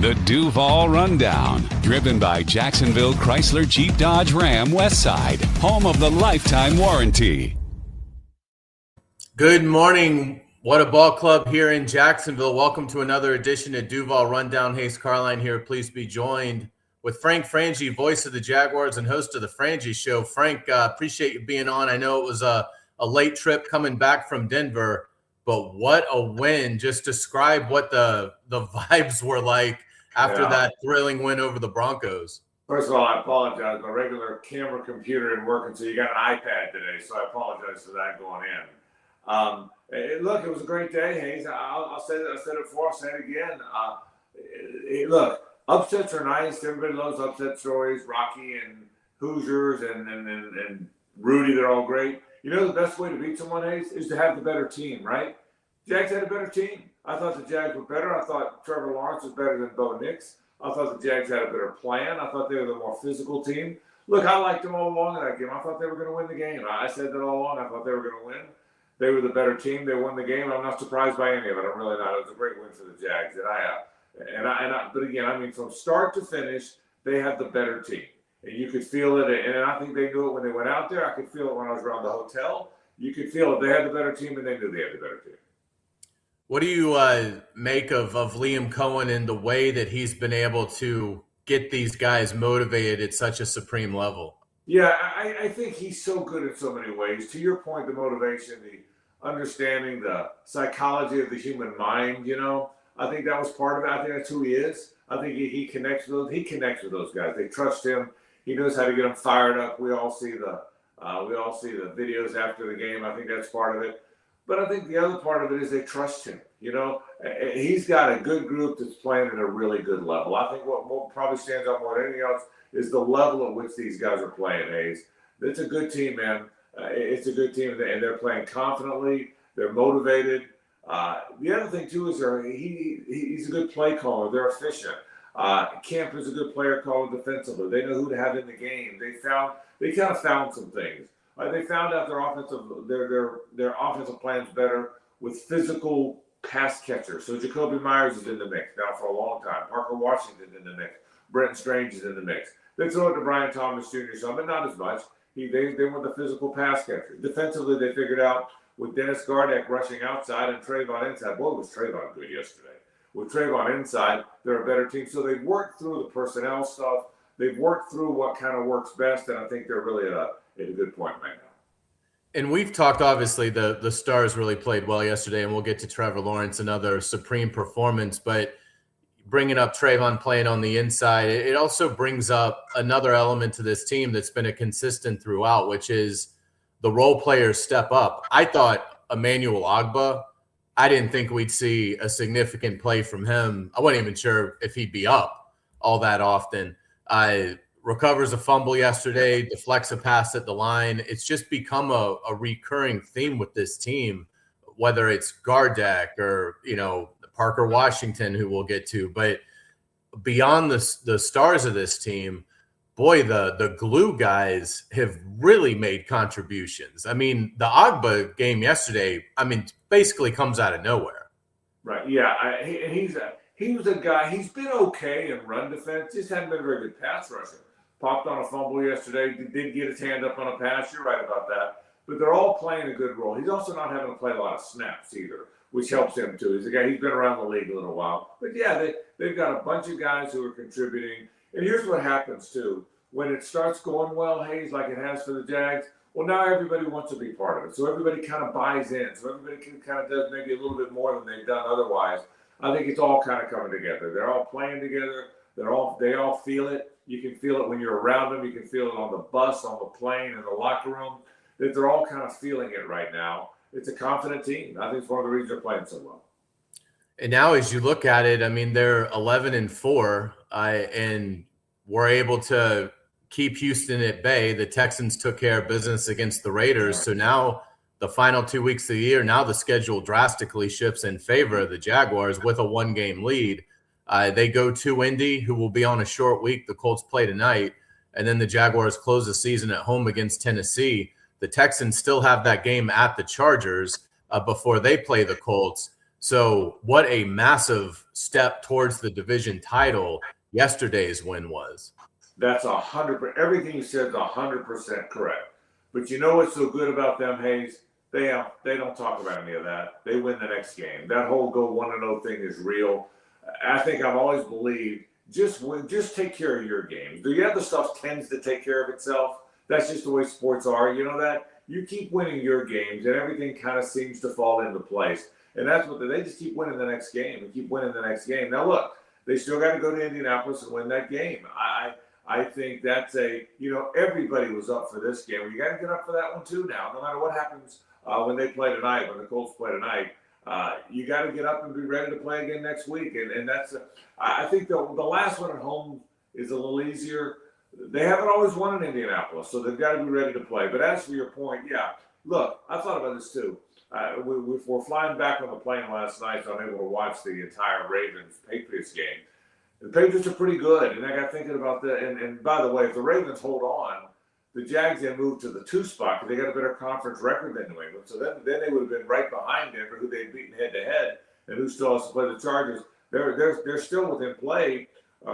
The Duval Rundown, driven by Jacksonville Chrysler Jeep Dodge Ram Westside, home of the lifetime warranty. Good morning. What a ball club here in Jacksonville. Welcome to another edition of Duval Rundown. Hayes Carline here. Please be joined with Frank Frangie, voice of the Jaguars and host of the Frangie Show. Frank, appreciate you being on. I know it was a late trip coming back from Denver, but what a win. Just describe what the vibes were like after that thrilling win over the Broncos. First of all, I apologize. My regular camera computer isn't working, so you got an iPad today, so I apologize for that going in. Look, it was a great day, Hayes. I'll say that. I said it before. I'll say it again. Look, upsets are nice. Everybody loves upset stories. Rocky and Hoosiers and Rudy, they're all great. You know the best way to beat someone, Hayes, is to have the better team, right? Jags had a better team. I thought the Jags were better. I thought Trevor Lawrence was better than Bo Nix. I thought the Jags had a better plan. I thought they were the more physical team. Look, I liked them all along in that game. I thought they were going to win the game. I said that all along. I thought they were going to win. They were the better team. They won the game. I'm not surprised by any of it. I'm really not. It was a great win for the Jags. But again, I mean, from start to finish, they had the better team. And you could feel it. And I think they knew it when they went out there. I could feel it when I was around the hotel. You could feel it. They had the better team, and they knew they had the better team. What do you make of Liam Cohen and the way that he's been able to get these guys motivated at such a supreme level? Yeah, I think he's so good in so many ways. To your point, the motivation, the understanding, the psychology of the human mind, I think that was part of it. I think that's who he is. I think he connects with those. He connects with those guys. They trust him. He knows how to get them fired up. We all see the videos after the game. I think that's part of it. But I think the other part of it is they trust him. He's got a good group that's playing at a really good level. I think what probably stands out more than anything else is the level at which these guys are playing, Hayes. It's a good team, man. It's a good team, and they're playing confidently. They're motivated. The other thing, too, is he's a good play caller. They're efficient. Camp is a good player caller defensively. They know who to have in the game. They kind of found some things. They found out their offensive plans better with physical pass catchers. So Jacoby Myers is in the mix now for a long time. Parker Washington's in the mix. Brenton Strange is in the mix. They throw it to Brian Thomas Jr. some, but not as much. They want the physical pass catcher. Defensively, they figured out with Dennis Gardeck rushing outside and Trayvon inside. Boy, was Trayvon good yesterday. With Trayvon inside, they're a better team. So they've worked through the personnel stuff. They've worked through what kind of works best, and I think they're really at a good point right now. And we've talked, obviously, the Stars really played well yesterday, and we'll get to Trevor Lawrence, another supreme performance. But bringing up Trayvon playing on the inside, it also brings up another element to this team that's been a consistent throughout, which is the role players step up. I thought Emmanuel Ogbah, I didn't think we'd see a significant play from him. I wasn't even sure if he'd be up all that often. Recovers a fumble yesterday, deflects a pass at the line. It's just become a recurring theme with this team, whether it's Gardeck or, Parker Washington, who we'll get to. But beyond the stars of this team, boy, the glue guys have really made contributions. I mean, the Ogbah game yesterday, basically comes out of nowhere. Right, yeah. He was a guy, he's been okay in run defense, just hadn't been a very good pass rusher. Popped on a fumble yesterday, did get his hand up on a pass, you're right about that. But they're all playing a good role. He's also not having to play a lot of snaps either, which helps him too. He's a guy, he's been around the league a little while. But yeah, they've got a bunch of guys who are contributing. And here's what happens too. When it starts going well, Hayes, like it has for the Jags, well, now everybody wants to be part of it. So everybody kind of buys in. So everybody kind of does maybe a little bit more than they've done otherwise. I think it's all kind of coming together. They're all playing together. They all feel it. You can feel it when you're around them. You can feel it on the bus, on the plane, in the locker room. That they're all kind of feeling it right now. It's a confident team. I think it's one of the reasons they're playing so well. And now, as you look at it, they're 11-4, and we're able to keep Houston at bay. The Texans took care of business against the Raiders. So now the final 2 weeks of the year, now the schedule drastically shifts in favor of the Jaguars with a one-game lead. They go to Indy, who will be on a short week. The Colts play tonight. And then the Jaguars close the season at home against Tennessee. The Texans still have that game at the Chargers before they play the Colts. So what a massive step towards the division title yesterday's win was. That's 100%. Everything you said is 100% correct. But you know what's so good about them, Hayes? They don't talk about any of that. They win the next game. That whole go 1-0 thing is real. I think I've always believed just take care of your games. The other stuff tends to take care of itself. That's just the way sports are. You know that? You keep winning your games, and everything kind of seems to fall into place. And that's what they just keep winning the next game and keep winning the next game. Now look, they still got to go to Indianapolis and win that game. I think that's everybody was up for this game. You got to get up for that one too now. No matter what happens when they play tonight, when the Colts play tonight, you got to get up and be ready to play again next week. And that's I think the last one at home is a little easier. They haven't always won in Indianapolis, so they've got to be ready to play. But as for your point, yeah, look, I thought about this too. We're flying back on the plane last night, so I'm able to watch the entire Ravens-Patriots game. The Patriots are pretty good, and I got thinking about that. And by the way, if the Ravens hold on, the Jags then move to the 2 spot because they got a better conference record than New England. So then they would have been right behind Denver, who they'd beaten head-to-head, and who still has to play the Chargers. They're still within play,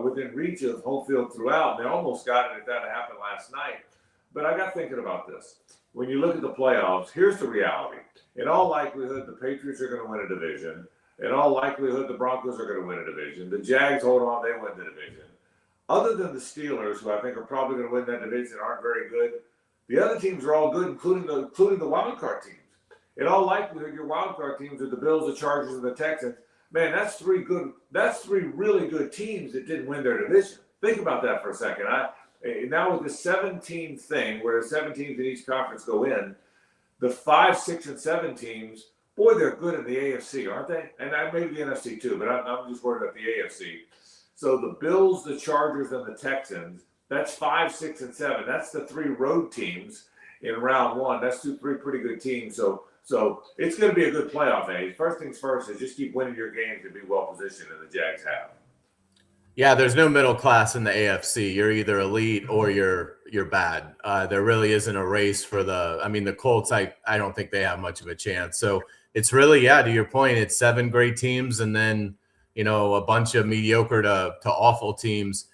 within reach of home field throughout, and they almost got it if that had happened last night. But I got thinking about this. When you look at the playoffs, here's the reality. In all likelihood, the Patriots are going to win a division. In all likelihood, the Broncos are going to win a division. The Jags, hold on, they win the division. Other than the Steelers, who I think are probably going to win that division, aren't very good, the other teams are all good, including the wild card teams. In all likelihood, your wild card teams are the Bills, the Chargers, and the Texans. Man, that's three really good teams that didn't win their division. Think about that for a second. Now with the 17 thing, where 7 teams in each conference go in, the 5, 6, and 7 teams, boy, they're good in the AFC, aren't they? And maybe the NFC too, but I'm just worried about the AFC. So the Bills, the Chargers, and the Texans, that's 5, 6, and 7. That's the 3 road teams in round 1. That's 3 pretty good teams. So it's going to be a good playoff, A's. First things first is just keep winning your games and be well positioned, and the Jags have. Yeah, there's no middle class in the AFC. You're either elite or you're bad. There really isn't a race for the Colts. I don't think they have much of a chance. So it's really, to your point, it's 7 great teams and then, a bunch of mediocre to awful teams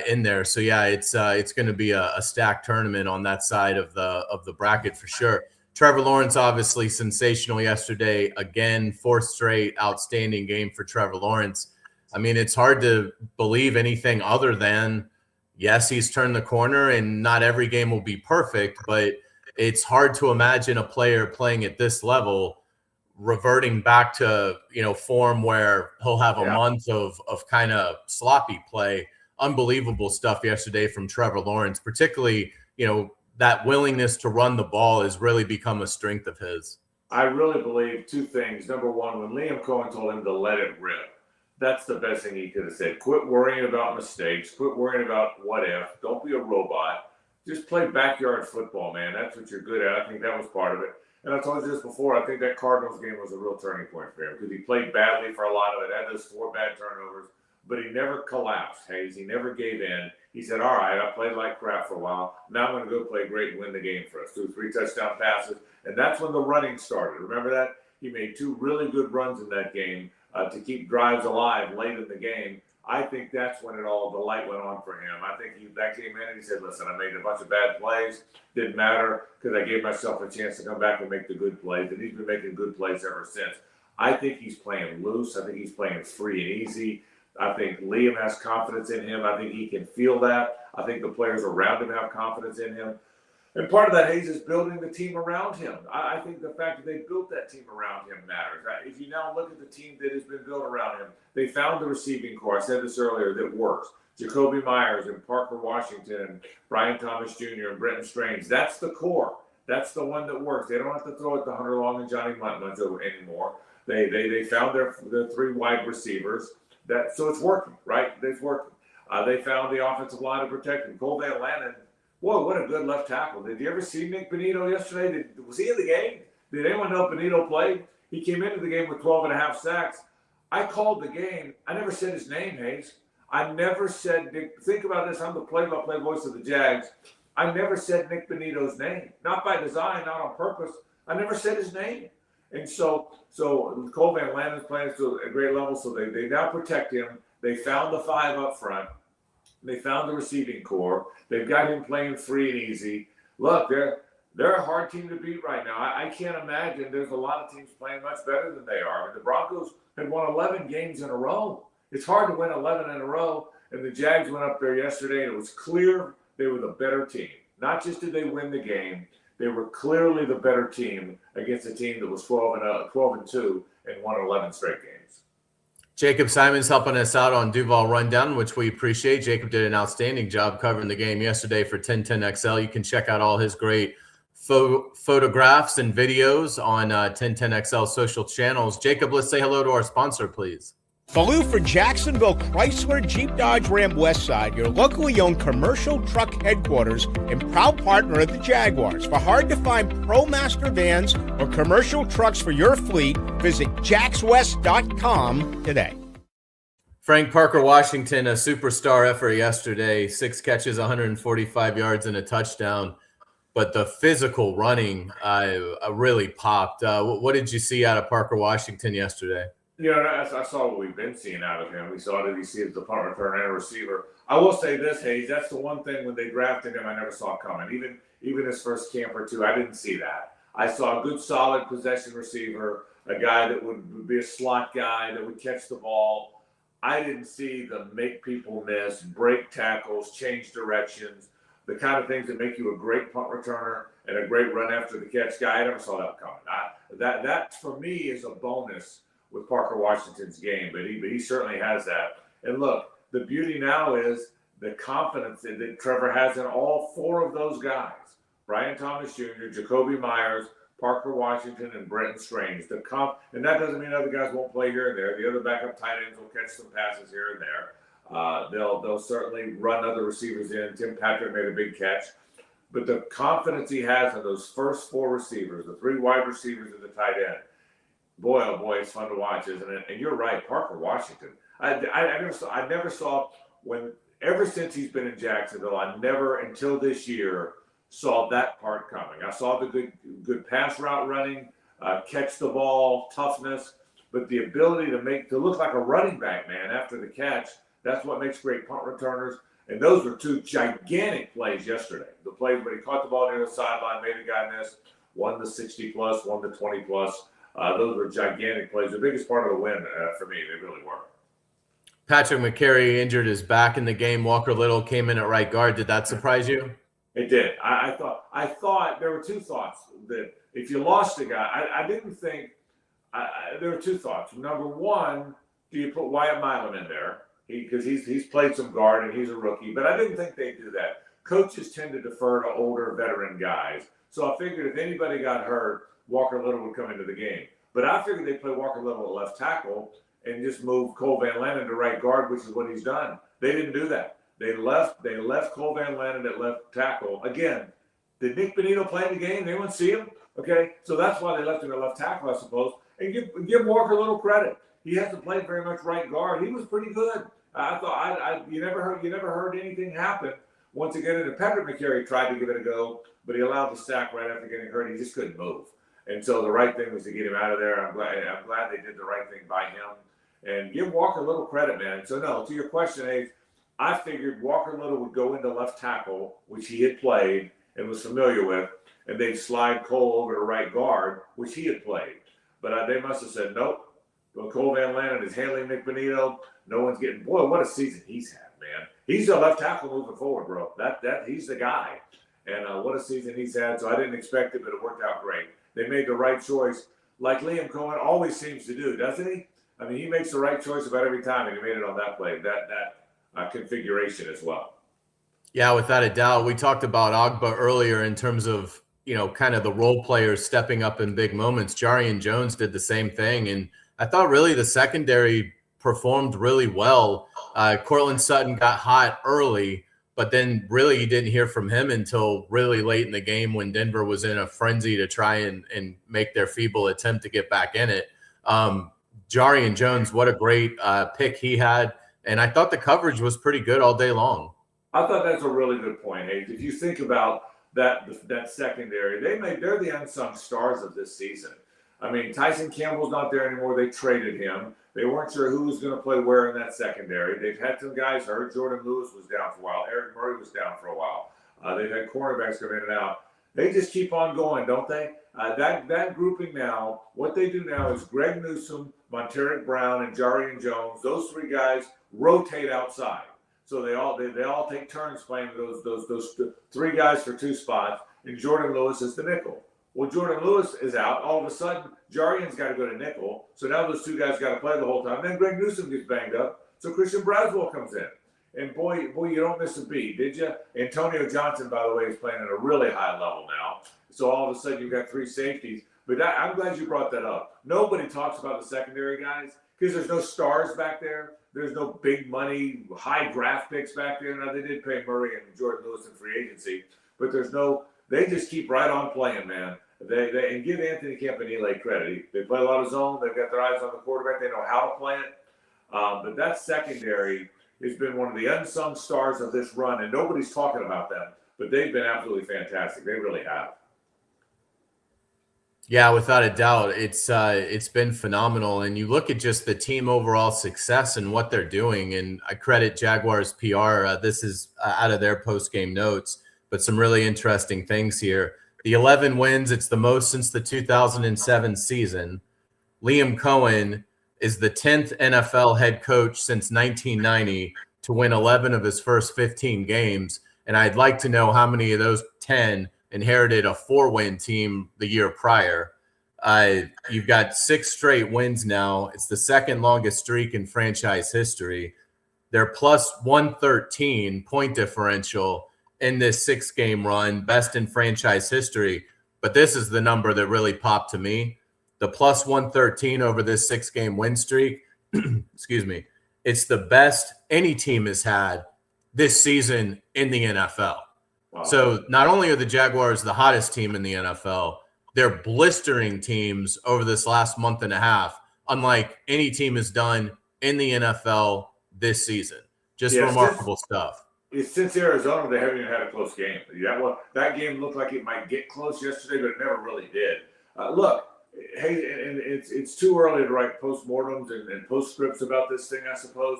in there. So it's going to be a stacked tournament on that side of the bracket for sure. Trevor Lawrence, obviously sensational yesterday. Again, 4th straight outstanding game for Trevor Lawrence. I mean, it's hard to believe anything other than, yes, he's turned the corner and not every game will be perfect, but it's hard to imagine a player playing at this level reverting back to, form where he'll have a month of kind of sloppy play. Unbelievable stuff yesterday from Trevor Lawrence, particularly, that willingness to run the ball has really become a strength of his. I really believe 2 things. Number one, when Liam Cohen told him to let it rip, that's the best thing he could have said. Quit worrying about mistakes. Quit worrying about what if. Don't be a robot. Just play backyard football, man. That's what you're good at. I think that was part of it. And I told you this before. I think that Cardinals game was a real turning point for him because he played badly for a lot of it, had those 4 bad turnovers, but he never collapsed, Hayes. He never gave in. He said, all right, I played like crap for a while. Now I'm going to go play great and win the game for us. Threw 3 touchdown passes, and that's when the running started. Remember that? He made 2 really good runs in that game to keep drives alive late in the game. I think that's when the light went on for him. I think that came in and he said, listen, I made a bunch of bad plays. Didn't matter because I gave myself a chance to come back and make the good plays. And he's been making good plays ever since. I think he's playing loose. I think he's playing free and easy. I think Liam has confidence in him. I think he can feel that. I think the players around him have confidence in him. And part of that, Hayes, is building the team around him. I think the fact that they built that team around him matters. If you now look at the team that has been built around him, they found the receiving core, I said this earlier, that works. Jacoby Myers and Parker Washington and Brian Thomas Jr. and Brenton Strange. That's the core. That's the one that works. They don't have to throw it to Hunter Long and Johnny Muntz anymore. They found their 3 wide receivers. So it's working, right? It's working. They found the offensive line to protect him. Cole Van Lannon, boy, what a good left tackle. Did you ever see Nick Benito yesterday? Was he in the game? Did anyone know Benito played? He came into the game with 12.5 sacks. I called the game. I never said his name, Hayes. I never said Nick. Think about this. I'm the play-by-play voice of the Jags. I never said Nick Benito's name. Not by design, not on purpose. I never said his name. And so Cole Van Lanen's playing to a great level, so they now protect him. They found the 5 up front. They found the receiving core. They've got him playing free and easy. Look, they're a hard team to beat right now. I can't imagine there's a lot of teams playing much better than they are. I mean, the Broncos had won 11 games in a row. It's hard to win 11 in a row, and the Jags went up there yesterday, and it was clear they were the better team. Not just did they win the game, they were clearly the better team against a team that was 12-2 and won 11 straight games. Jacob Simon's helping us out on Duval Rundown, which we appreciate. Jacob did an outstanding job covering the game yesterday for 1010XL. You can check out all his great photographs and videos on 1010XL social channels. Jacob, let's say hello to our sponsor, please. Baloo for Jacksonville Chrysler Jeep Dodge Ram Westside, your locally owned commercial truck headquarters and proud partner of the Jaguars. For hard-to-find ProMaster vans or commercial trucks for your fleet, visit jaxwest.com today. Frank Parker Washington, a superstar effort yesterday, 6 catches, 145 yards, and a touchdown. But the physical running really popped. What did you see out of Parker Washington yesterday? I saw what we've been seeing out of him. We saw that he sees the punt return and a receiver. I will say this, Hayes, that's the one thing when they drafted him I never saw coming. Even his first camp or two, I didn't see that. I saw a good, solid possession receiver, a guy that would be a slot guy that would catch the ball. I didn't see the make people miss, break tackles, change directions, the kind of things that make you a great punt returner and a great run after the catch guy. I never saw that coming. That for me is a bonus with Parker Washington's game, but he certainly has that. And look, the beauty now is the confidence that Trevor has in all 4 of those guys: Brian Thomas Jr., Jacoby Myers, Parker Washington, and Brenton Strange. And that doesn't mean other guys won't play here and there. The other backup tight ends will catch some passes here and there. They'll certainly run other receivers in. Tim Patrick made a big catch. But the confidence he has in those first 4 receivers, the 3 wide receivers and the tight end, boy, oh boy, it's fun to watch, isn't it? And you're right, Parker Washington. I never saw ever since he's been in Jacksonville, I never until this year saw that part coming. I saw the good pass route running, catch the ball, toughness, but the ability to look like a running back, man, after the catch, that's what makes great punt returners. And those were 2 gigantic plays yesterday. The plays where he caught the ball near the sideline, made a guy miss, won the 60+, won the 20+. Those were gigantic plays. The biggest part of the win for me, they really were. Patrick McCary injured his back in the game. Walker Little came in at right guard. Did that surprise you? It did. I thought there were 2 thoughts that if you lost a guy, I didn't think there were 2 thoughts. Number one, do you put Wyatt Milam in there? Because he's played some guard and he's a rookie, but I didn't think they'd do that. Coaches tend to defer to older veteran guys. So I figured if anybody got hurt, Walker Little would come into the game. But I figured they'd play Walker Little at left tackle and just move Cole Van Lanen to right guard, which is what he's done. They didn't do that. They left Cole Van Lanen at left tackle. Again, did Nick Benito play in the game? They wouldn't see him. Okay, so that's why they left him at left tackle, I suppose. And give Walker a little credit. He hasn't played very much right guard. He was pretty good. I thought you never heard anything happen once again. And Patrick McCary tried to give it a go, but he allowed the sack right after getting hurt. He just couldn't move. And so the right thing was to get him out of there. I'm glad they did the right thing by him. And give Walker a little credit, man. So, no, to your question, Abe, I figured Walker Little would go into left tackle, which he had played and was familiar with, and they'd slide Cole over to right guard, which he had played. But they must have said, nope. Well, Cole Van Lanen is handling Nick Benito. No one's getting – boy, what a season he's had, man. He's a left tackle moving forward, bro. He's the guy. And what a season he's had. So I didn't expect it, but it worked out great. They made the right choice, like Liam Cohen always seems to do, doesn't he? I mean, he makes the right choice about every time, and he made it on that play, that configuration as well. Yeah, without a doubt. We talked about Agba earlier in terms of, kind of the role players stepping up in big moments. Jarian Jones did the same thing, and I thought really the secondary performed really well. Cortland Sutton got hot early, but then really you didn't hear from him until really late in the game when Denver was in a frenzy to try and make their feeble attempt to get back in it. Jarian Jones, what a great pick he had. And I thought the coverage was pretty good all day long. I thought that's a really good point, Hayes. If you think about that secondary, they're the unsung stars of this season. I mean, Tyson Campbell's not there anymore. They traded him. They weren't sure who was going to play where in that secondary. They've had some guys hurt. Jordan Lewis was down for a while. Eric Murray was down for a while. They've had cornerbacks come in and out. They just keep on going, don't they? That grouping now, what they do now is Greg Newsome, Monteric Brown, and Jarian Jones. Those three guys rotate outside. So they all take turns playing those three guys for two spots, and Jordan Lewis is the nickel. Well, Jordan Lewis is out. All of a sudden, Jarian's got to go to nickel. So now those two guys got to play the whole time. Then Greg Newsome gets banged up. So Christian Braswell comes in. And boy, you don't miss a beat, did you? Antonio Johnson, by the way, is playing at a really high level now. So all of a sudden, you've got three safeties. But I'm glad you brought that up. Nobody talks about the secondary guys because there's no stars back there. There's no big money, high draft picks back there. Now, they did pay Murray and Jordan Lewis in free agency. But they just keep right on playing, man. They and give Anthony Campanile credit. They play a lot of zone. They've got their eyes on the quarterback. They know how to play it. But that secondary has been one of the unsung stars of this run, and nobody's talking about them. But they've been absolutely fantastic. They really have. Yeah, without a doubt, it's been phenomenal. And you look at just the team overall success and what they're doing. And I credit Jaguars PR. This is out of their post-game notes, but some really interesting things here. The 11 wins, it's the most since the 2007 season. Liam Cohen is the 10th NFL head coach since 1990 to win 11 of his first 15 games. And I'd like to know how many of those 10 inherited a 4-win team the year prior. You've got 6 straight wins now. It's the second longest streak in franchise history. They're plus 113 point differential in this 6-game run, best in franchise history. But this is the number that really popped to me. The plus 113 over this 6-game win streak, excuse me, it's the best any team has had this season in the NFL. Wow. So not only are the Jaguars the hottest team in the NFL, they're blistering teams over this last month and a half, unlike any team has done in the NFL this season. Just remarkable stuff. Since Arizona, they haven't even had a close game. That game looked like it might get close yesterday, but it never really did. Look, hey, and it's too early to write postmortems and postscripts about this thing, I suppose,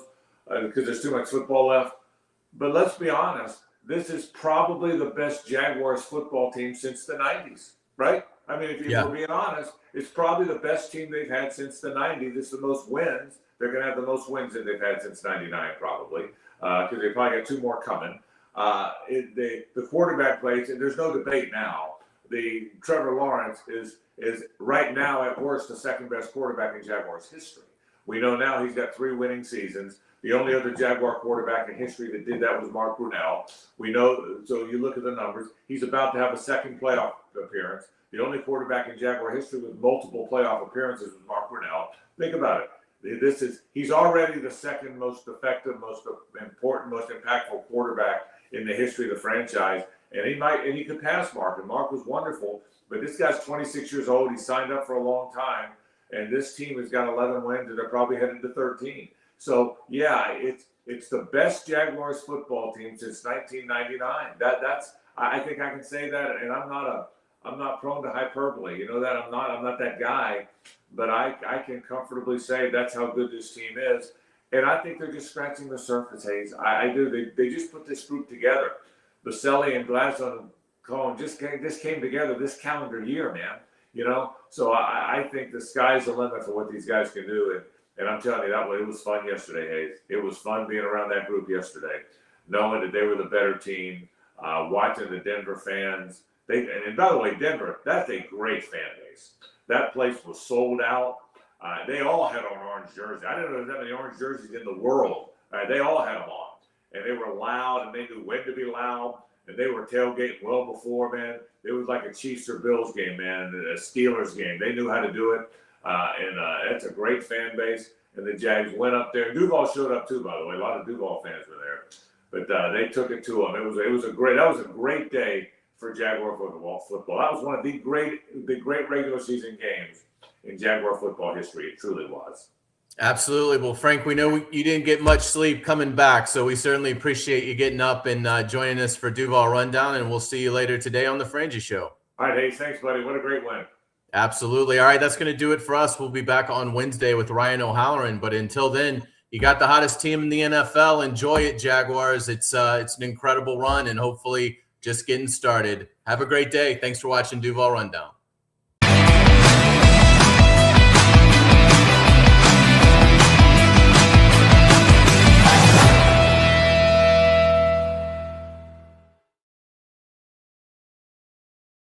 because there's too much football left. But let's be honest, this is probably the best Jaguars football team since the 90s, right? I mean, if we're being honest, it's probably the best team they've had since the 90s. It's the most wins. They're going to have the most wins that they've had since 99, probably, because they probably got 2 more coming. The quarterback plays, and there's no debate now. The Trevor Lawrence is right now at worst the second best quarterback in Jaguars history. We know now he's got 3 winning seasons. The only other Jaguar quarterback in history that did that was Mark Brunell. We know, so you look at the numbers, he's about to have a second playoff appearance. The only quarterback in Jaguar history with multiple playoff appearances was Mark Brunell. Think about it. He's already the second most effective, most important, most impactful quarterback in the history of the franchise. And he could pass Mark, and Mark was wonderful. But this guy's 26 years old. He signed up for a long time, and this team has got 11 wins, and they're probably headed to 13. So yeah, it's the best Jaguars football team since 1999. I think I can say that, and I'm not prone to hyperbole. You know that I'm not that guy, but I can comfortably say that's how good this team is. And I think they're just scratching the surface, Hayes. I do. They just put this group together. Baselli and Gladstone Cohen just came together this calendar year, man. You know, so I think the sky's the limit for what these guys can do. And I'm telling you, it was fun yesterday, Hayes. It was fun being around that group yesterday, knowing that they were the better team, watching the Denver fans. And by the way, Denver, that's a great fan base. That place was sold out. They all had on orange jerseys. I didn't know there was that many orange jerseys in the world. They all had them on. And they were loud, and they knew when to be loud. And they were tailgating well before, man. It was like a Chiefs or Bills game, man, a Steelers game. They knew how to do it. And it's a great fan base. And the Jags went up there. Duval showed up too, by the way. A lot of Duval fans were there. But they took it to them. That was a great day for Jaguar football. That was one of the great regular season games in Jaguar football history. It truly was. Absolutely. Well, Frank, we know you didn't get much sleep coming back, so we certainly appreciate you getting up and joining us for Duval Rundown, and we'll see you later today on The Frangie Show. All right, Hayes. Thanks, buddy. What a great win. Absolutely. All right, that's going to do it for us. We'll be back on Wednesday with Ryan O'Halloran. But until then, you got the hottest team in the NFL. Enjoy it, Jaguars. It's an incredible run and hopefully just getting started. Have a great day. Thanks for watching Duval Rundown.